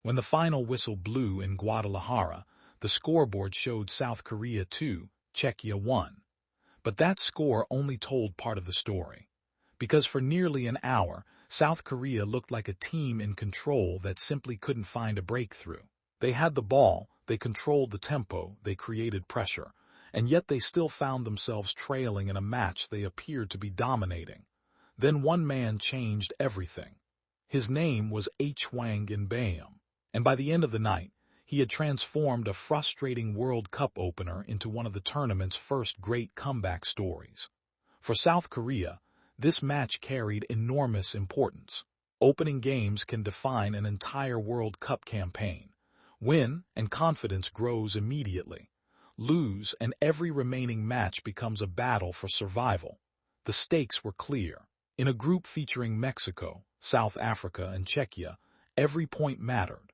When the final whistle blew in Guadalajara, the scoreboard showed South Korea 2, Czechia 1. But that score only told part of the story. Because for nearly an hour, South Korea looked like a team in control that simply couldn't find a breakthrough. They had the ball, they controlled the tempo, they created pressure, and yet they still found themselves trailing in a match they appeared to be dominating. Then one man changed everything. His name was Hwang In-beom. And by the end of the night, he had transformed a frustrating World Cup opener into one of the tournament's first great comeback stories. For South Korea, this match carried enormous importance. Opening games can define an entire World Cup campaign. Win, and confidence grows immediately. Lose, and every remaining match becomes a battle for survival. The stakes were clear. In a group featuring Mexico, South Africa, and Czechia, every point mattered.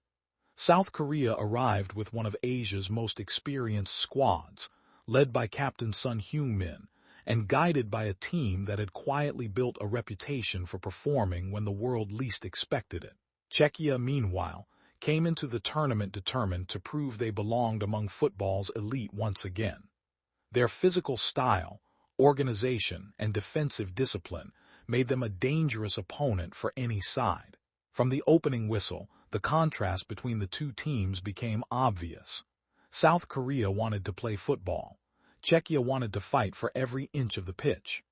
South Korea arrived with one of Asia's most experienced squads, led by Captain Son Heung-min, and guided by a team that had quietly built a reputation for performing when the world least expected it. Czechia, meanwhile, came into the tournament determined to prove they belonged among football's elite once again. Their physical style, organization, and defensive discipline made them a dangerous opponent for any side. From the opening whistle, the contrast between the two teams became obvious. South Korea wanted to play football. Czechia wanted to fight for every inch of the pitch.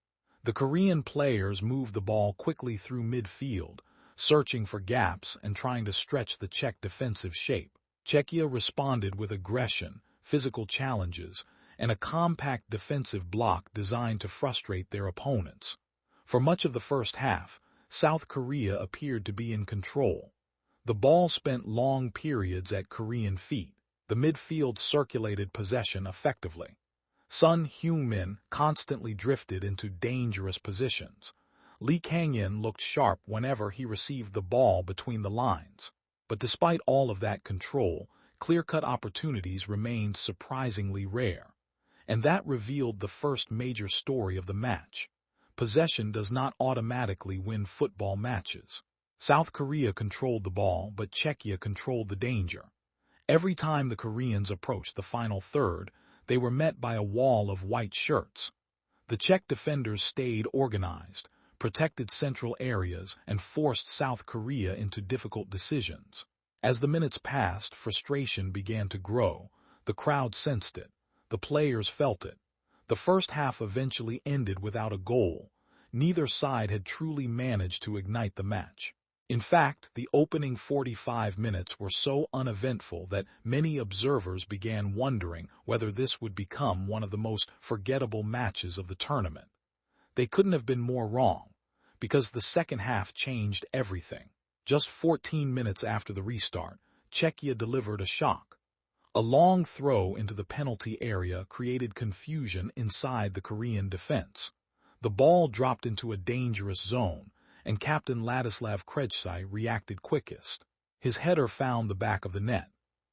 The Korean players moved the ball quickly through midfield, searching for gaps and trying to stretch the Czech defensive shape. Czechia responded with aggression, physical challenges, and a compact defensive block designed to frustrate their opponents. For much of the first half, South Korea appeared to be in control. The ball spent long periods at Korean feet. The midfield circulated possession effectively. Son Heung-min constantly drifted into dangerous positions. Lee Kang-in looked sharp whenever he received the ball between the lines. But despite all of that control, clear-cut opportunities remained surprisingly rare. And that revealed the first major story of the match. Possession does not automatically win football matches. South Korea controlled the ball, but Czechia controlled the danger. Every time the Koreans approached the final third, they were met by a wall of white shirts. The Czech defenders stayed organized, protected central areas, and forced South Korea into difficult decisions. As the minutes passed, frustration began to grow. The crowd sensed it. The players felt it. The first half eventually ended without a goal. Neither side had truly managed to ignite the match. In fact, the opening 45 minutes were so uneventful that many observers began wondering whether this would become one of the most forgettable matches of the tournament. They couldn't have been more wrong, because the second half changed everything. Just 14 minutes after the restart, Czechia delivered a shock. A long throw into the penalty area created confusion inside the Korean defense. The ball dropped into a dangerous zone, and Captain Ladislav Krejci reacted quickest. His header found the back of the net.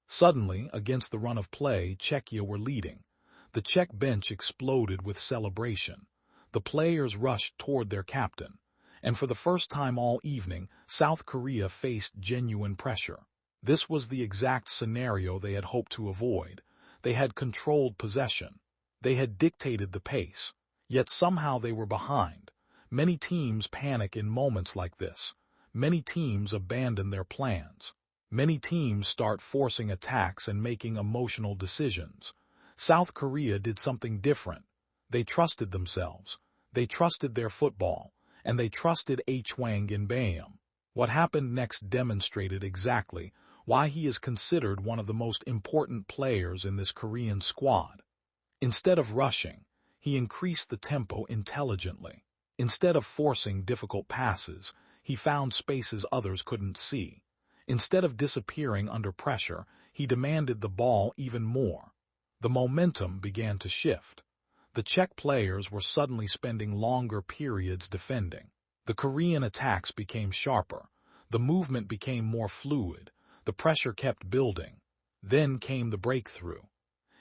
Suddenly, against the run of play, Czechia were leading. The Czech bench exploded with celebration. The players rushed toward their captain. And for the first time all evening, South Korea faced genuine pressure. This was the exact scenario they had hoped to avoid. They had controlled possession. They had dictated the pace. Yet somehow they were behind. Many teams panic in moments like this. Many teams abandon their plans. Many teams start forcing attacks and making emotional decisions. South Korea did something different. They trusted themselves. They trusted their football. And they trusted Hwang In-beom. What happened next demonstrated exactly why he is considered one of the most important players in this Korean squad. Instead of rushing, he increased the tempo intelligently. Instead of forcing difficult passes, he found spaces others couldn't see. Instead of disappearing under pressure, he demanded the ball even more. The momentum began to shift. The Czech players were suddenly spending longer periods defending. The Korean attacks became sharper. The movement became more fluid. The pressure kept building. Then came the breakthrough.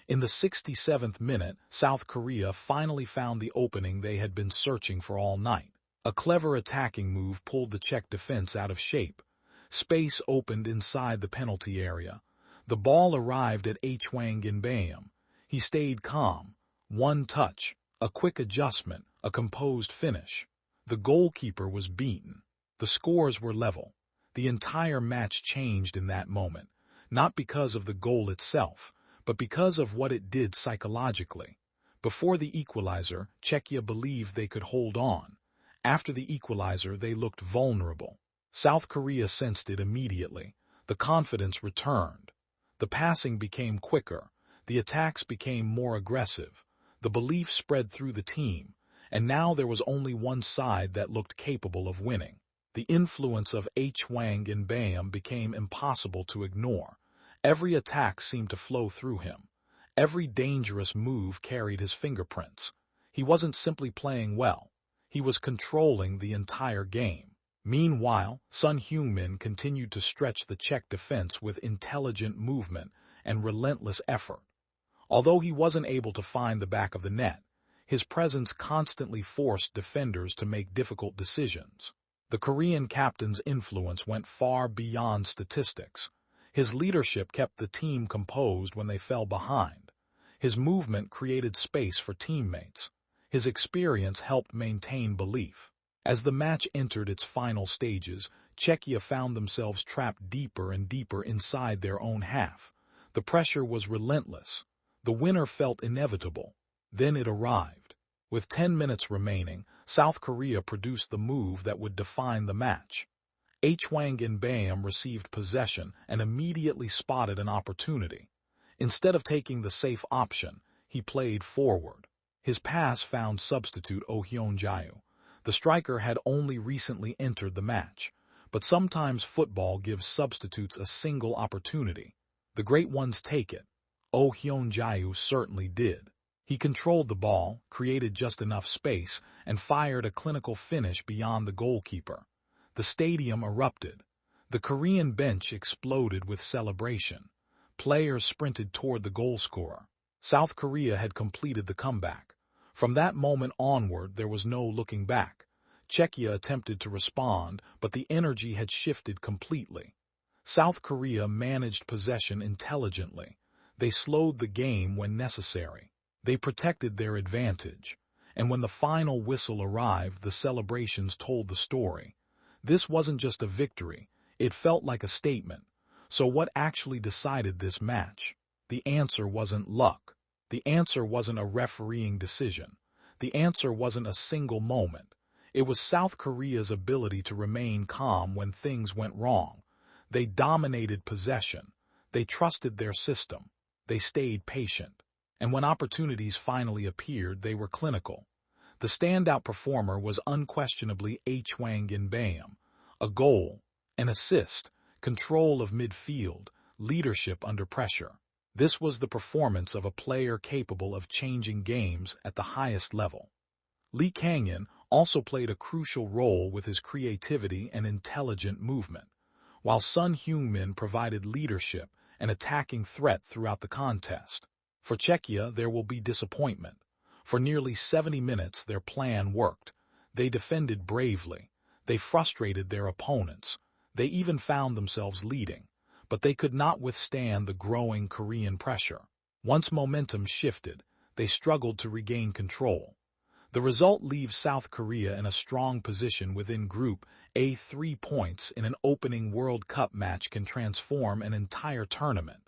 In the 67th minute, South Korea finally found the opening they had been searching for all night. A clever attacking move pulled the Czech defense out of shape. Space opened inside the penalty area. The ball arrived at Hwang In-beom. He stayed calm. One touch, a quick adjustment, a composed finish. The goalkeeper was beaten. The scores were level. The entire match changed in that moment, not because of the goal itself, but because of what it did psychologically. Before the equalizer, Czechia believed they could hold on. After the equalizer, they looked vulnerable. South Korea sensed it immediately. The confidence returned. The passing became quicker. The attacks became more aggressive. The belief spread through the team, and now there was only one side that looked capable of winning. The influence of Hwang In-beom became impossible to ignore. Every attack seemed to flow through him. Every dangerous move carried his fingerprints. He wasn't simply playing well. He was controlling the entire game. Meanwhile, Son Heung-min continued to stretch the Czech defense with intelligent movement and relentless effort. Although he wasn't able to find the back of the net, his presence constantly forced defenders to make difficult decisions. The Korean captain's influence went far beyond statistics. His leadership kept the team composed when they fell behind. His movement created space for teammates. His experience helped maintain belief. As the match entered its final stages, Czechia found themselves trapped deeper and deeper inside their own half. The pressure was relentless. The winner felt inevitable. Then it arrived. With 10 minutes remaining, South Korea produced the move that would define the match. Hwang In-beom received possession and immediately spotted an opportunity. Instead of taking the safe option, he played forward. His pass found substitute Oh Hyun-jae. The striker had only recently entered the match, but sometimes football gives substitutes a single opportunity. The great ones take it. Oh Hyun-jae certainly did. He controlled the ball, created just enough space, and fired a clinical finish beyond the goalkeeper. The stadium erupted. The Korean bench exploded with celebration. Players sprinted toward the goalscorer. South Korea had completed the comeback. From that moment onward, there was no looking back. Czechia attempted to respond, but the energy had shifted completely. South Korea managed possession intelligently. They slowed the game when necessary. They protected their advantage. And when the final whistle arrived, the celebrations told the story. This wasn't just a victory. It felt like a statement. So what actually decided this match? The answer wasn't luck. The answer wasn't a refereeing decision. The answer wasn't a single moment. It was South Korea's ability to remain calm when things went wrong. They dominated possession. They trusted their system. They stayed patient. And when opportunities finally appeared, they were clinical. The standout performer was unquestionably Hwang In-beom. A goal, an assist, control of midfield, leadership under pressure. This was the performance of a player capable of changing games at the highest level. Lee Kang-in also played a crucial role with his creativity and intelligent movement, while Son Heung-min provided leadership and attacking threat throughout the contest. For Czechia, there will be disappointment. For nearly 70 minutes, their plan worked. They defended bravely. They frustrated their opponents. They even found themselves leading. But they could not withstand the growing Korean pressure. Once momentum shifted, they struggled to regain control. The result leaves South Korea in a strong position within Group A. 3 points in an opening World Cup match can transform an entire tournament.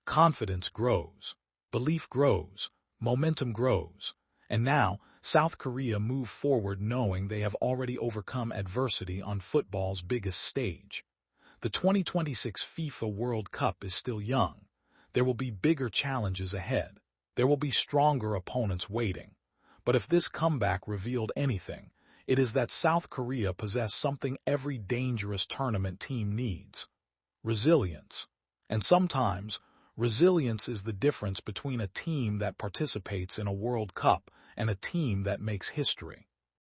Confidence grows. Belief grows, momentum grows, and now South Korea move forward knowing they have already overcome adversity on football's biggest stage. The 2026 FIFA World Cup is still young. There will be bigger challenges ahead. There will be stronger opponents waiting. But if this comeback revealed anything, it is that South Korea possessed something every dangerous tournament team needs: resilience. And sometimes, resilience is the difference between a team that participates in a World Cup and a team that makes history.